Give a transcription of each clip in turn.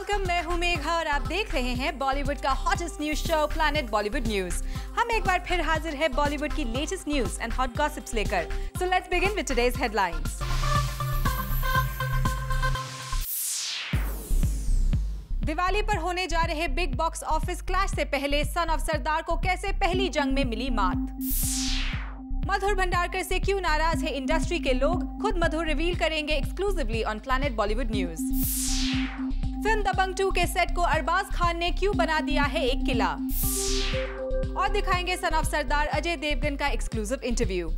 Welcome, मैं हूं मेघा और आप देख रहे हैं बॉलीवुड का hottest news show planet Bollywood news. हम एक बार फिर हाजिर है बॉलीवुड की latest news and hot gossips लेकर। So let's begin with today's headlines. Diwali पर होने जा रहे बिग बॉक्स ऑफिस क्लैश से पहले सन ऑफ सरदार को कैसे पहली जंग में मिली मात। मधुर भंडारकर से क्यों नाराज है इंडस्ट्री के लोग, खुद मधुर रिवील करेंगे exclusively on planet Bollywood news. Film Dabangg 2 के सेट को अरबाज खान ने क्यों बना दिया है एक किला, और दिखाएंगे सन ऑफ सरदार अजय देवगन का exclusive interview.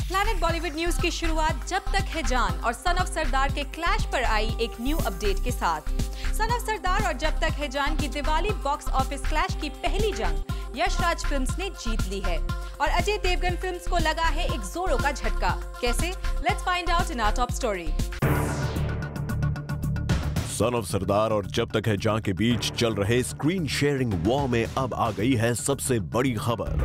Planet Bollywood news की शुरुआत जब तक है जान और सन ऑफ सरदार के क्लैश पर आई एक न्यू अपडेट के साथ। सन ऑफ सरदार और जब तक है जान की दिवाली बॉक्स ऑफिस क्लैश की पहली जंग यश राज फिल्म्स ने जीत ली है और अजय देवगन फिल्म्स को लगा है एक जोरों का झटका। कैसे? Let's find out in our top story. Son of Sardaar और जब तक है जान के बीच चल रहे स्क्रीन शेयरिंग वॉर में अब आ गई है सबसे बड़ी खबर।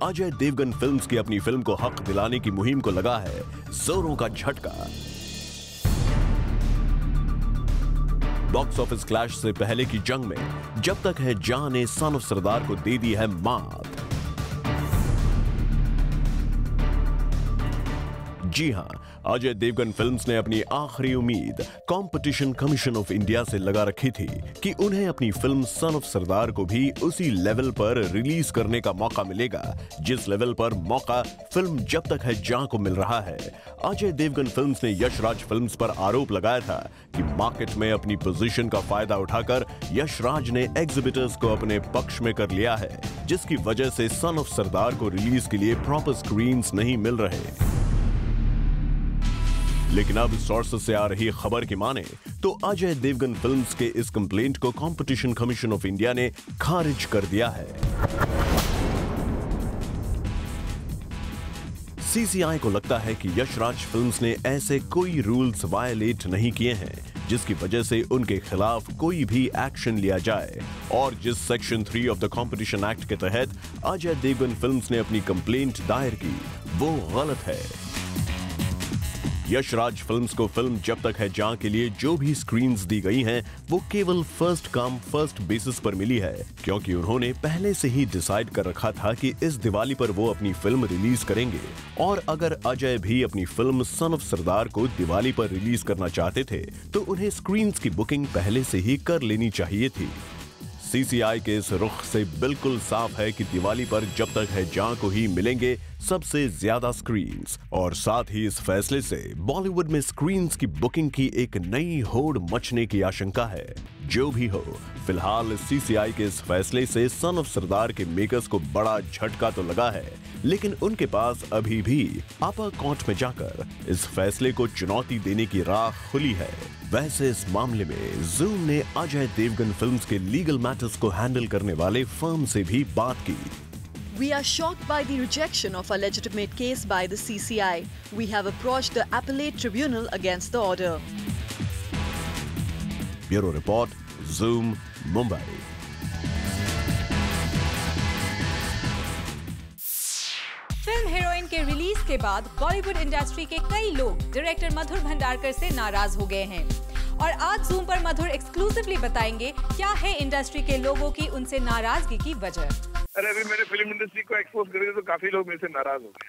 अजय देवगन फिल्म्स की अपनी फिल्म को हक दिलाने की मुहिम को लगा है जोरों का झटका। बॉक्स ऑफिस क्लैश से पहले की जंग में जब तक है जान ने सन ऑफ सरदार को दे दी है मात। जी हां, अजय देवगन फिल्म्स ने अपनी आखिरी उम्मीद कंपटीशन कमीशन ऑफ इंडिया से लगा रखी थी कि उन्हें अपनी फिल्म सन ऑफ सरदार को भी उसी लेवल पर रिलीज करने का मौका मिलेगा जिस लेवल पर मौका फिल्म जब तक है जान को मिल रहा है। अजय देवगन फिल्म्स ने यश राज फिल्म्स पर आरोप लगाया था कि मार्केट में अपनी पोजीशन का फायदा उठाकर यश राज ने एग्जिबिटर्स को अपने पक्ष में कर लिया है, जिसकी वजह से सन ऑफ सरदार को रिलीज के लिए प्रॉपर स्क्रीन्स नहीं मिल रहे। लेकिन अब सोर्सेस से आ रही खबर की माने तो अजय देवगन फिल्म्स के इस कंप्लेंट को कंपटीशन कमीशन ऑफ इंडिया ने खारिज कर दिया है। सीसीआई को लगता है कि यश राज फिल्म्स ने ऐसे कोई रूल्स वायलेट नहीं किए हैं जिसकी वजह से उनके खिलाफ कोई भी एक्शन लिया जाए, और जिस section 3 of the competition act के तहत अजय देवगन फिल्म्स ने अपनी कंप्लेंट दायर की वो गलत है। यश राज फिल्म्स को फिल्म जब तक है जान के लिए जो भी स्क्रीन्स दी गई हैं वो केवल फर्स्ट कम फर्स्ट बेसिस पर मिली है, क्योंकि उन्होंने पहले से ही डिसाइड कर रखा था कि इस दिवाली पर वो अपनी फिल्म रिलीज करेंगे, और अगर अजय भी अपनी फिल्म सन ऑफ सरदार को दिवाली पर रिलीज करना चाहते थे तो उन्हें स्क्रीन्स की बुकिंग पहले से ही कर लेनी चाहिए थी। सीसीआई के इस रुख से बिल्कुल साफ है कि दिवाली पर जब तक है जान को ही मिलेंगे सबसे ज्यादा स्क्रीन्स, और साथ ही इस फैसले से बॉलीवुड में स्क्रीन्स की बुकिंग की एक नई होड़ मचने की आशंका है। जो भी हो, फिलहाल सीसीआई के इस फैसले से सन ऑफ सरदार के मेकर्स को बड़ा झटका तो लगा है, लेकिन उनके पास अभी भी अपर कोर्ट में जाकर इस फैसले को चुनौती देने की राह खुली है। वैसे इस मामले में जूम ने अजय देवगन फिल्म्स के लीगल मैटर्स को हैंडल करने वाले फर्म से भी बात की। We are shocked by the rejection of a legitimate case by the CCI. We have approached the appellate tribunal against the order. Bureau Report, Zoom, Mumbai. Film heroine के release के बाद Bollywood industry के कई लोग डायरेक्टर मधुर भंडारकर से नाराज हो गए हैं, और आज जूम पर मधुर एक्सक्लूसिवली बताएंगे क्या है इंडस्ट्री के लोगों की उनसे नाराजगी की वजह। अरे अभी मैंने फिल्म इंडस्ट्री को एक्सपोज करेंगे तो काफी लोग मेरे से नाराज हो गए।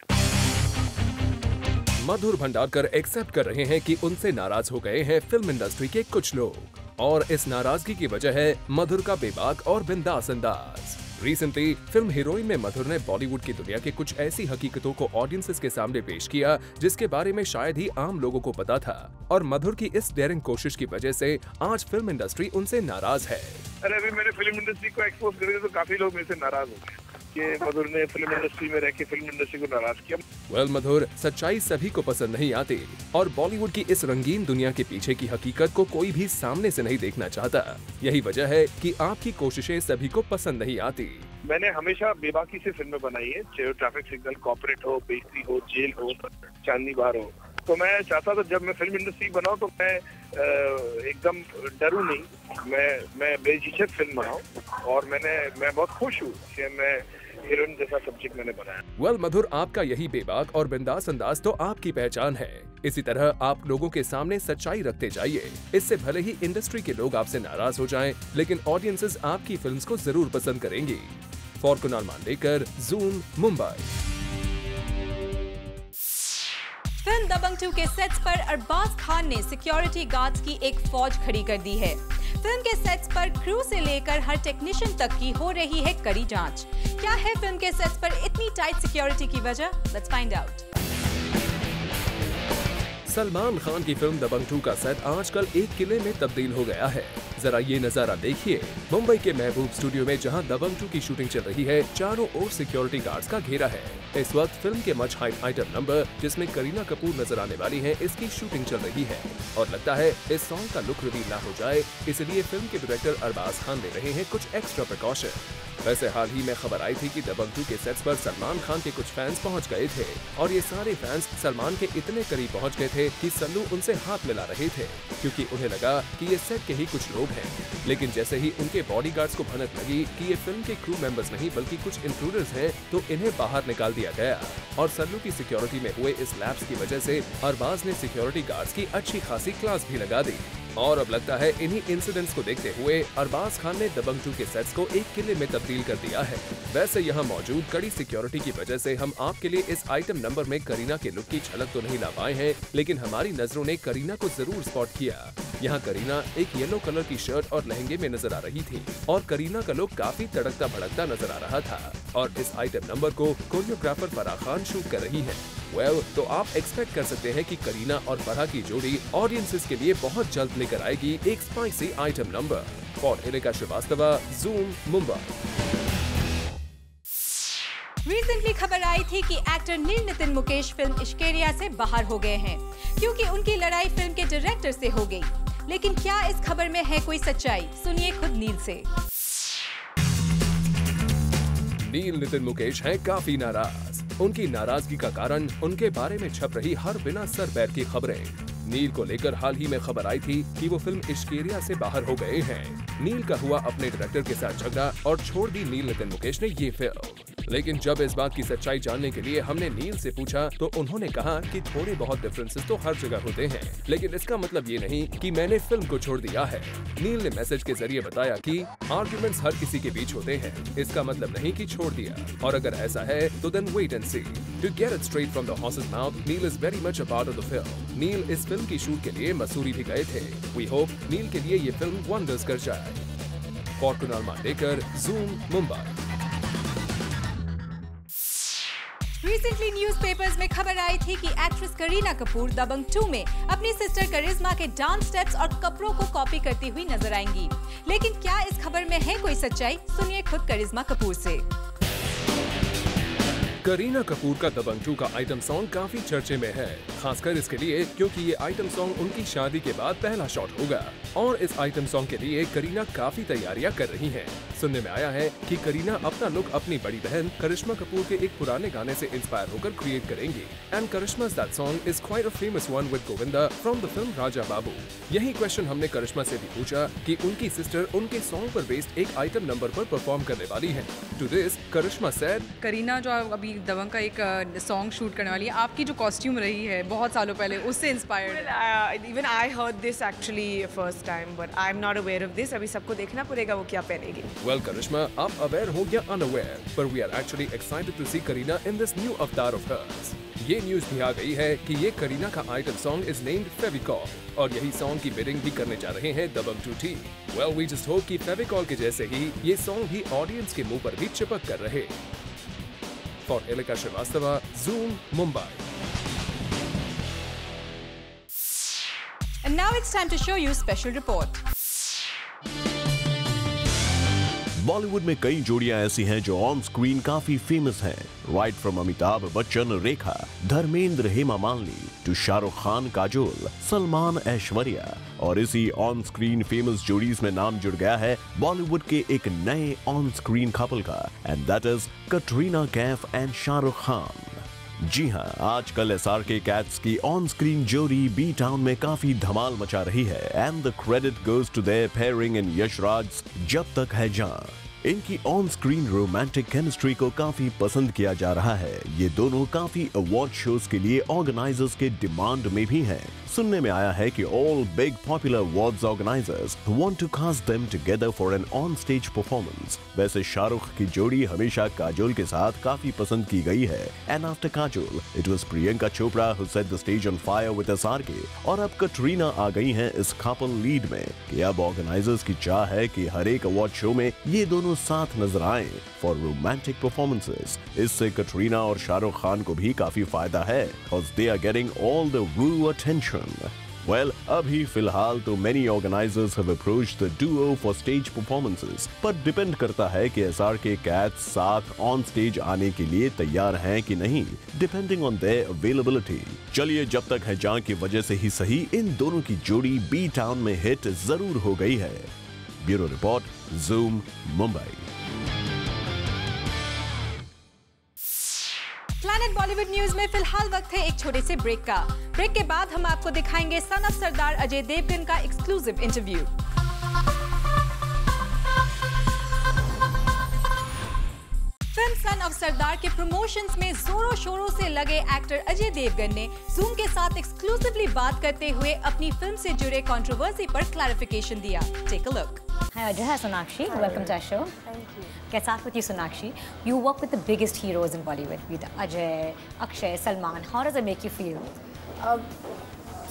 मधुर भंडारकर एक्सेप्ट कर रहे हैं कि उनसे नाराज हो गए हैं फिल्म इंडस्ट्री के कुछ लोग, और इस नाराजगी की वजह है मधुर का बेबाक और बिंदास अंदाज। रिसेंटली फिल्म हीरोइन में मधुर ने बॉलीवुड की दुनिया के कुछ ऐसी हकीकतों को ऑडियंसेस के सामने पेश किया जिसके बारे में शायद ही आम लोगों को पता था, और मधुर की इस डेयरिंग कोशिश की वजह से आज फिल्म इंडस्ट्री उनसे नाराज है। अरे अभी मैंने फिल्म इंडस्ट्री को एक्सपोज करेंगे तो काफी लोग मेरे से नाराज हो गए कि मधुर ने फिल्म इंडस्ट्री में रह के फिल्म इंडस्ट्री को नाराज किया। वेल मधुर, सच्चाई सभी को पसंद नहीं आती, और बॉलीवुड की इस रंगीन दुनिया के पीछे की हकीकत को कोई भी सामने से नहीं देखना चाहता। यही वजह है कि आपकी कोशिशें सभी को पसंद नहीं आती। मैंने हमेशा बेबाकी से फिल्में बनाई है, चाहे ट्रैफिक सिग्नल, कॉर्पोरेट हो, बेकरी हो, जेल हो, चांदनी बार हो। तो मैं चाहता था जब मैं फिल्म इंडस्ट्री बनाऊं तो मैं एकदम डरूं नहीं, मैं बेझिझक फिल्म बनाऊं, और मैं बहुत खुश हूँ कि मैं हीरोइन जैसा सब्जेक्ट मैंने बनाया। वेल मधुर, आपका यही बेबाक और बिंदास अंदाज तो आपकी पहचान है। इसी तरह आप लोगों के सामने सच्चाई रखते जाइए। इससे भले ही इंडस्ट्री के लोग आपसे नाराज हो जाएं, लेकिन ऑडियंसेस आपकी फिल्म्स को जरूर पसंद करेंगी। For Kunal Mandekar, Zoom, Mumbai. Film Dabangg 2 के सेट्स पर अरबाज खान ने सिक्योरिटी गार्ड्स की एक फौज खड़ी कर दी है। फिल्म के सेट्स पर क्रू से लेकर हर टेक्नीशियन तक की हो रही है कड़ी जांच। क्या है फिल्म के सेट्स पर इतनी टाइट सिक्योरिटी की वजह? Let's find out. Salman Khan की फिल्म दबंग 2 का सेट आजकल एक किले में तब्दील हो गया है। जरा ये नजारा देखिए। मुंबई के महबूब स्टूडियो में जहां दबंग 2 की शूटिंग चल रही है, चारों ओर सिक्योरिटी गार्ड्स का घेरा है। इस वक्त फिल्म के मच हाइप आइटम नंबर, जिसमें करीना कपूर नजर आने वाली हैं, इसकी शूटिंग चल रही है और लगता है इस सॉन्ग का लुक रिवील ना हो जाए, इसलिए फिल्म के डायरेक्टर अरबाज खान ले रहे हैं कुछ एक्स्ट्रा प्रिकॉशन। वैसे हाल ही में खबर आई थी कि दबंग 2 के सेट्स पर सलमान खान के कुछ फैंस पहुंच गए थे और ये सारे फैंस सलमान के इतने करीब पहुंच गए थे कि सल्लू उनसे हाथ मिला रहे थे, क्योंकि उन्हें लगा कि ये सेट के ही कुछ लोग हैं। लेकिन जैसे ही उनके बॉडीगार्ड्स को भनक लगी कि ये फिल्म के क्रू मेंबर्स नहीं बल्कि कुछ इंट्रूडर्स हैं, तो इन्हें बाहर निकाल दिया गया और सल्लू की सिक्योरिटी में हुए इस लैप्स की वजह से अरबाज ने सिक्योरिटी गार्ड्स की अच्छी खासी क्लास भी लगा दी। और अब लगता है इन्हीं इंसिडेंट्स को देखते हुए अरबाज खान ने दबंग 2 के सेट्स को एक किले में तब्दील कर दिया है। वैसे यहाँ मौजूद कड़ी सिक्योरिटी की वजह से हम आपके लिए इस आइटम नंबर में करीना के लुक की झलक तो नहीं ला पाए हैं, लेकिन हमारी नजरों ने करीना को जरूर स्पॉट किया। यहाँ करीना एक येलो कलर की शर्ट और लहंगे में नजर आ रही थी और करीना का लुक काफी तड़कता भड़कता नजर आ रहा था और इस आइटम नंबर को कोरियोग्राफर फराह खान शूट कर रही है। वेल, तो आप एक्सपेक्ट कर सकते हैं कि करीना और फराह की जोड़ी ऑडियंसेस के लिए बहुत जल्द लेकर आएगी एक spicy item number. For Elika Srivastava, zoom, Mumbai. Recently खबर आई थी कि एक्टर नील नितिन मुकेश फिल्म इश्केरिया से बाहर हो गए हैं क्योंकि उनकी लड़ाई फिल्म के डायरेक्टर से हो गई। लेकिन क्या इस खबर में है कोई सच्चाई? सुनिए खुद नील से। नील नितिन मुकेश हैं काफी नाराज। उनकी नाराजगी का कारण उनके बारे में छप रही हर बिना सर पैर की खबरें। नील को लेकर हाल ही में खबर आई थी कि वो फिल्म इश्केरिया से बाहर हो गए हैं। नील का हुआ अपने डायरेक्टर के साथ झगड़ा और छोड़ दी नील नितिन मुकेश ने ये फिल्म। लेकिन जब इस बात की सच्चाई जानने के लिए हमने नील से पूछा तो उन्होंने कहा कि थोड़े बहुत डिफरेंसेस तो हर जगह होते हैं, लेकिन इसका मतलब ये नहीं कि मैंने फिल्म को छोड़ दिया है। नील ने मैसेज के जरिए बताया कि आर्ग्यूमेंट्स हर किसी के बीच होते हैं, इसका मतलब नहीं कि छोड़ दिया, और अगर ऐसा है तो then wait and see. To get it straight from the horse's mouth, Neel is very much a part of the film. Neel इस फिल्म की शूट के लिए मसूरी भी गए थे। वी होप नील के लिए ये फिल्म वंडर्स कर जाए। For Kunal Mandekar, Zoom, Mumbai. Recently newspapers में खबर आई थी कि एक्ट्रेस करीना कपूर दबंग 2 में अपनी सिस्टर करिश्मा के डांस स्टेप्स और कपड़ों को कॉपी करती हुई नजर आएंगी। लेकिन क्या इस खबर में है कोई सच्चाई? सुनिए खुद करिश्मा कपूर से। करीना कपूर का दबंग 2 का आइटम सॉन्ग काफी चर्चे में है, खासकर इसके लिए क्योंकि ये आइटम सॉन्ग उनकी शादी के बाद पहला शॉट होगा और इस आइटम सॉन्ग के लिए करीना काफी तैयारियां कर रही हैं। सुनने में आया है कि करीना अपना लुक अपनी बड़ी बहन करिश्मा कपूर के एक पुराने गाने से इंस्पायर होकर क्रिएट करेंगी। And Karishma's that song is quite a famous one with Govinda from the film Raja Babu. यही क्वेश्चन हमने करिश्मा से भी पूछा कि उनकी सिस्टर उनके सॉन्ग पर बेस्ड एक आइटम नंबर पर परफॉर्म करने वाली है। To this Karisma said, Kareena जो अभी दबंग का एक सॉन्ग शूट करने वाली है, आपकी जो कॉस्ट्यूम रही है बहुत सालों पहले, उससे inspired? Even I heard this actually first time, but I am not aware of this. अभी सबको देखना पड़ेगा वो क्या पहनेगी। Well, करिश्मा, आप अवेयर हो या अनअवेयर, पर we are actually excited to see Kareena in this new avatar of hers. ये न्यूज भी आ गई है कि ये करीना का item song is named Fevicol और यही सॉन्ग की बिडिंग भी करने जा रहे हैं Dabangg 2 team. Well, we just hope कि फेविकॉल के जैसे ही ये सॉन्ग भी ऑडियंस के मुंह पर भी चिपक कर रहे। For Elika Srivastava, zoom, Mumbai. And now it's time to show you special report. Bollywood में कई जोड़ियां ऐसी हैं जो ऑन स्क्रीन काफी फेमस हैं। Right from Amitabh Bachchan Rekha, Dharmendra Hema Malini to Shahrukh Khan Kajol, Salman Aishwarya, और इसी ऑन स्क्रीन फेमस जोड़ीज में नाम जुड़ गया है बॉलीवुड के एक नए ऑन स्क्रीन कपल का, and that is Katrina Kaif and Shahrukh Khan. जी हां, आजकल एसआरके कैट्स की ऑन स्क्रीन जोड़ी बी टाउन में काफी धमाल मचा रही है, and the credit goes to their pairing in Yash Raj Jab Tak है जान। इनकी ऑन स्क्रीन रोमांटिक केमिस्ट्री को काफी पसंद किया जा रहा है। ये दोनों काफी अवार्ड शोज के लिए ऑर्गेनाइजर्स के डिमांड में भी हैं। सुनने में आया है कि all big popular awards organisers want to cast them together for an on stage performance. वैसे शाहरुख की जोड़ी हमेशा काजोल के साथ काफी पसंद की गई है। And after Kajol it was Priyanka Chopra who set the stage on fire with SRK. और अब कटरीना आ गई हैं इस कपल लीड में कि अब ऑर्गेनाइजर्स की चाह है कि हर एक अवार्ड शो में ये दोनों साथ नजर आए फॉर रोमांटिक परफॉर्मेंसेस। इससे कटरीना और शाहरुख खान को भी काफी फायदा है because they are getting all the woo attention. Well, अभी फिलहाल तो many organizers have approached the duo for stage performances, पर डिपेंड करता है कि SRK Cats साथ ऑन स्टेज आने के लिए तैयार हैं कि नहीं, डिपेंडिंग ऑन their availability। चलिए जब तक है जहां की वजह से ही सही, इन दोनों की जोड़ी बी टाउन में हिट जरूर हो गई है। Bureau report, Zoom, Mumbai. Planet Bollywood news में फिलहाल वक्त है एक छोटे से ब्रेक का। ब्रेक के बाद हम आपको दिखाएंगे सन ऑफ सरदार अजय देवगन का exclusive interview. Film son of Sardaar के प्रमोशंस में जोरों शोरों से लगे एक्टर अजय देवगन ने जूम के साथ एक्सक्लूसिवली बात करते हुए अपनी फिल्म से जुड़े कंट्रोवर्सी पर क्लैरिफिकेशन दिया। Take a look. Hi Ajay, hi Sonakshi. Welcome to our show. Thank you. Get start with you, Sonakshi. You work with the biggest heroes in Bollywood, with Ajay, Akshay, Salman. How does it make you feel?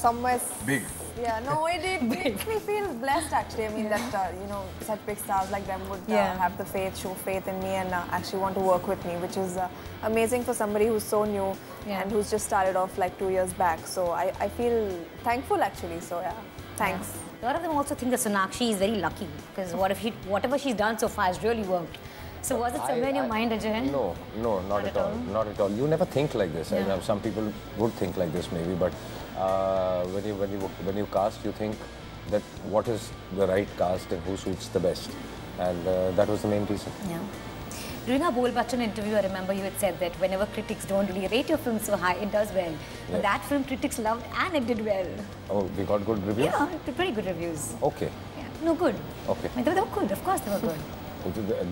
Somewhere Big. Yeah, no, it makes me feel blessed actually. I mean that you know, such big stars like them would have the faith, show faith in me, and actually want to work with me, which is amazing for somebody who's so new and who's just started off like 2 years back. So I feel thankful actually. So yeah, thanks. Yeah. A lot of them also think that Sonakshi is very lucky because whatever she's done so far has really worked. So was it somewhere in your mind, Ajay? No, not at all. Not at all. You never think like this. Yeah. I mean, some people would think like this maybe, but when you cast, you think that what is the right cast and who suits the best, and that was the main reason. Yeah. During our Bol Bachchan interview, I remember you had said that whenever critics don't really rate your film so high, it does well. But that film critics loved and it did well. Oh, we got good reviews? Yeah, pretty good reviews. Okay. Yeah. No, good. Okay. I mean, they were good, of course they were good.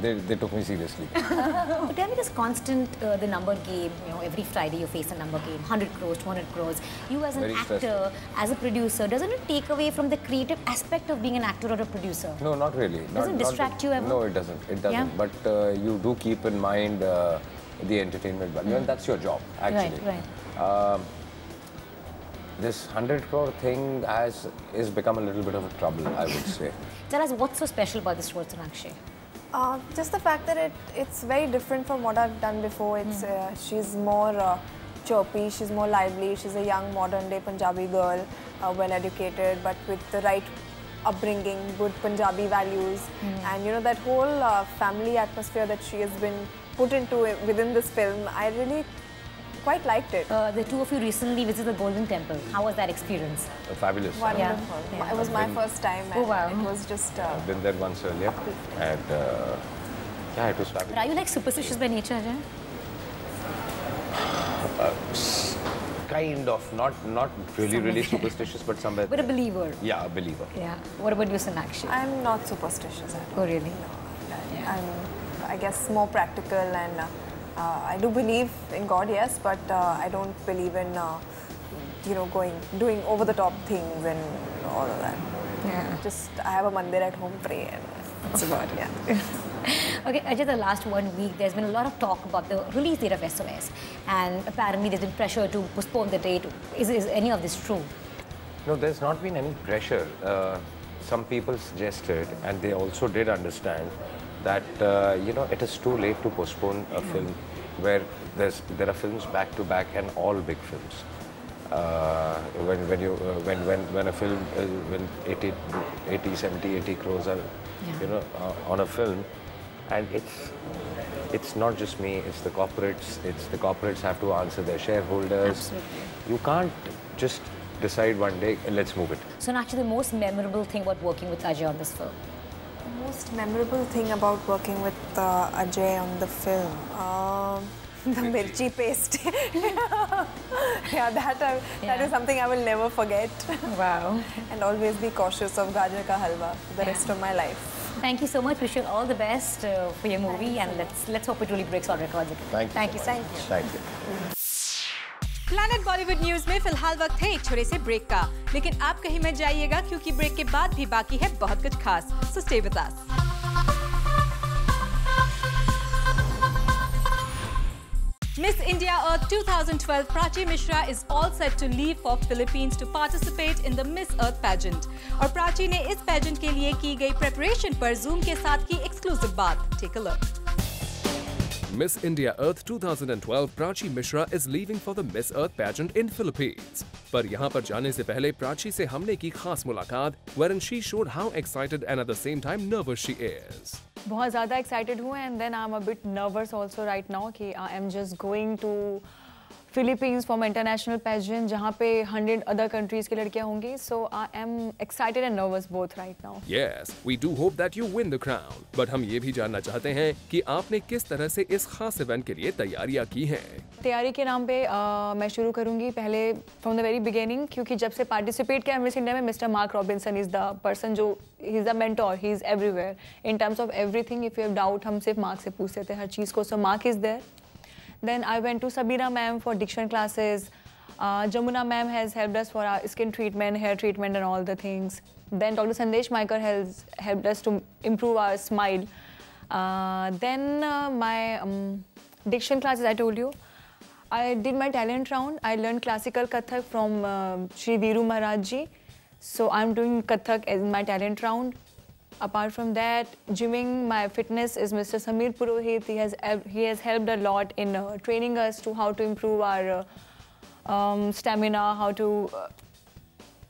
They took me seriously. But tell me this constant, the number game, you know, every Friday you face a number game, 100 crores, 200 crores. You as an actor, as a producer, doesn't it take away from the creative aspect of being an actor or a producer? No, not really. Doesn't distract you ever? No, it doesn't. It doesn't. Yeah? But you do keep in mind the entertainment value, and that's your job, actually. Right. This 100 crore thing is become a little bit of a trouble, I would say. Tell us what's so special about this role, Sonakshi? Just the fact that it's very different from what I've done before. It's she's more chirpy, she's more lively, she's a young modern day Punjabi girl, well educated, but with the right upbringing, good Punjabi values, and you know that whole family atmosphere that she has been put into within this film. I really quite liked it. The two of you recently visited the Golden Temple. How was that experience? Fabulous. Wonderful. Yeah. It was my first time. And Oh wow. It was just. I've been there once earlier, and yeah, it was fabulous. But are you like superstitious by nature, Ajay? Kind of, not really superstitious, but somewhere. But a believer. Yeah, a believer. Yeah. What about you, Sonakshi? I'm not superstitious. Oh really? I'm, I guess, more practical, and I do believe in God, yes, but I don't believe in you know, doing over the top things and all of that. Yeah. Just I have a mandir at home, pray, and that's about it. Yeah. Okay, Ajay, the last 1 week, there's been a lot of talk about the release date of SOS, and apparently there's been pressure to postpone the date. Is any of this true? No, there's not been any pressure. Some people suggested, and they also did understand, that you know, it is too late to postpone a film where there are films back to back and all big films. When a film when 80, 70, 80 crores are you know on a film, and it's not just me, it's the corporates. The corporates have to answer their shareholders. Absolutely. You can't just decide one day, let's move it. So actually, the most memorable thing about working with Ajay on this film? The most memorable thing about working with Ajay on the film, The mirchi paste. Yeah, that is something I will never forget. Wow. And always be cautious of gajar ka halwa for the rest of my life. Thank you so much. Wish you all the best for your movie, and let's hope it really breaks all records. Thank you. Thank you. Planet Bollywood news में फिलहाल वक्त है एक छोटे से break का, लेकिन आप कहीं मत जाइएगा क्योंकि ब्रेक के बाद भी बाकी है बहुत कुछ खास। So stay with us. Miss India Earth 2012 Prachi Mishra is all set to leave for Philippines to participate in the Miss Earth pageant. और प्राची ने इस pageant के लिए की गई preparation पर Zoom के साथ की exclusive बात। Take a look. Miss India Earth 2012 Prachi Mishra is leaving for the Miss Earth pageant in Philippines. पर यहाँ पर जाने से पहले प्राची से हमने की खास मुलाकात, wherein she showed how excited and at the same time nervous she is. बहुत ज़्यादा excited हूँ and then I'm a bit nervous also right now कि I am just going to Philippines for my international pageant जहाँ पे 100 other countries की लड़कियाँ होंगी. So I am excited and nervous both right now. Yes, we do hope that you win the crown. But हम ये भी जानना चाहते हैं कि आपने किस तरह से इस खास इवेंट के लिए तैयारियां की हैं। तैयारी के नाम पे मैं शुरू करूँगी पहले from the very beginning क्योंकि जब से participate किया मिस इंडिया में Mr. Mark Robinson is the person जो he is the mentor, he is everywhere in terms of everything. If you have doubt हम सिर्फ Mark से पूछते थे हर चीज़ को. So Mark is there. Then I went to Sabina ma'am for diction classes. Jamuna ma'am has helped us for our skin treatment, hair treatment and all the things. Then Dr. Sandesh Maikar has helped us to improve our smile. Then my diction classes, I told you. I did my talent round. I learned classical Kathak from Shri Viru Maharaj ji. So I'm doing Kathak as my talent round. Apart from that, gymming, my fitness is Mr. Samir Purohit. He has helped a lot in training us to how to improve our stamina, how to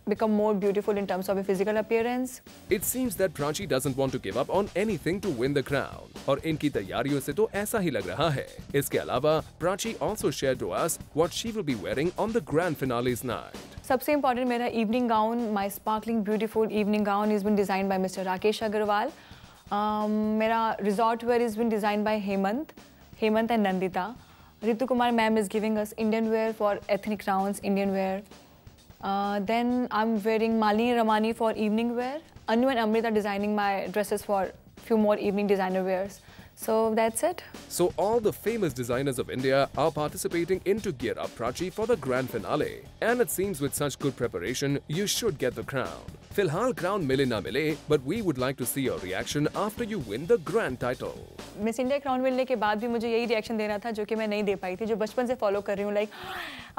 become more beautiful in terms of a physical appearance. It seems that Prachi doesn't want to give up on anything to win the crown. और इनकी तैयारियों से तो ऐसा ही लग रहा है. इसके अलावा, Prachi also shared to us what she will be wearing on the grand finale's night. सबसे इम्पॉर्टेंट मेरा evening gown, my sparkling beautiful evening gown has been designed by Mr. Rakesh Agarwal. मेरा resort wear has been designed by Hemant and Nandita. Ritu Kumar ma'am is giving us Indian wear for ethnic rounds, Indian wear. Then I'm wearing Malini Ramani for evening wear. Anu and Amrita designing my dresses for few more evening designer wears. So that's it. So all the famous designers of India are participating in to gear up Prachi for the grand finale. And it seems with such good preparation, you should get the crown. Filhal crown mile na mile, but we would like to see your reaction after you win the grand title. Miss India crown मिलने के बाद भी मुझे यही reaction देना था जो कि मैं नहीं दे पाई थी, जो बचपन से फॉलो कर रही हूँ. Like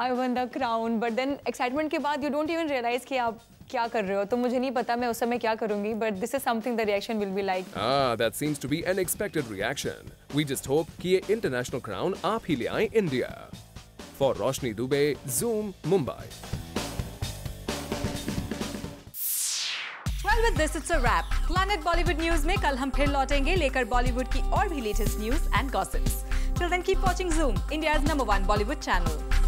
I won the crown, but then excitement के बाद यू डोंट इवन रियलाइज कि आप क्या कर रहे हो. तो मुझे नहीं पता मैं उस समय क्या करूँगी, but this is something the reaction will be like. That seems to be an expected reaction. We just hope कि ये इंटरनेशनल क्राउन आप ही ले आए India. For Roshni Dubey, Zoom, Mumbai. Well, with this, it's a wrap. Planet Bollywood News में कल हम फिर लौटेंगे लेकर बॉलीवुड की और भी latest news and gossips. Till then, keep watching Zoom, India's #1 Bollywood channel.